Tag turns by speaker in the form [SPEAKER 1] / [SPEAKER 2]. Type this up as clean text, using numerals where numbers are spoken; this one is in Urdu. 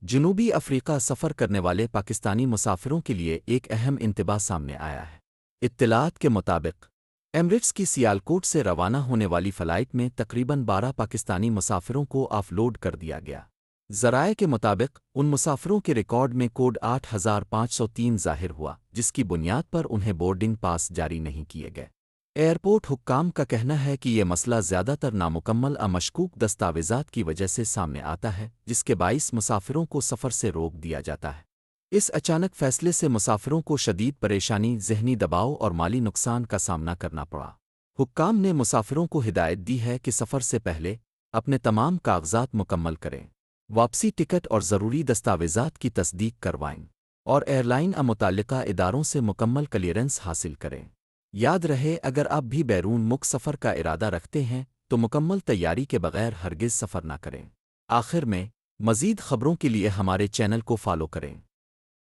[SPEAKER 1] جنوبی افریقہ سفر کرنے والے پاکستانی مسافروں کے لیے ایک اہم انتباہ سامنے آیا ہے۔ اطلاعات کے مطابق ایمریٹس کی سیالکوٹ سے روانہ ہونے والی فلائٹ میں تقریباً 12 پاکستانی مسافروں کو آف لوڈ کر دیا گیا۔ ذرائع کے مطابق ان مسافروں کے ریکارڈ میں کوڈ 8503 ظاہر ہوا، جس کی بنیاد پر انہیں بورڈنگ پاس جاری نہیں کیے گئے۔ ایئرپورٹ حکام کا کہنا ہے کہ یہ مسئلہ زیادہ تر نامکمل مشکوک دستاویزات کی وجہ سے سامنے آتا ہے، جس کے باعث مسافروں کو سفر سے روک دیا جاتا ہے۔ اس اچانک فیصلے سے مسافروں کو شدید پریشانی، ذہنی دباؤ اور مالی نقصان کا سامنا کرنا پڑا۔ حکام نے مسافروں کو ہدایت دی ہے کہ سفر سے پہلے اپنے تمام کاغذات مکمل کریں، واپسی ٹکٹ اور ضروری دستاویزات کی تصدیق کروائیں، اور ایئر لائن متعلقہ اداروں سے مکمل کلیئرنس حاصل کریں۔ یاد رہے، اگر آپ بھی بیرون ملک سفر کا ارادہ رکھتے ہیں تو مکمل تیاری کے بغیر ہرگز سفر نہ کریں۔ آخر میں، مزید خبروں کے لیے ہمارے چینل کو فالو کریں۔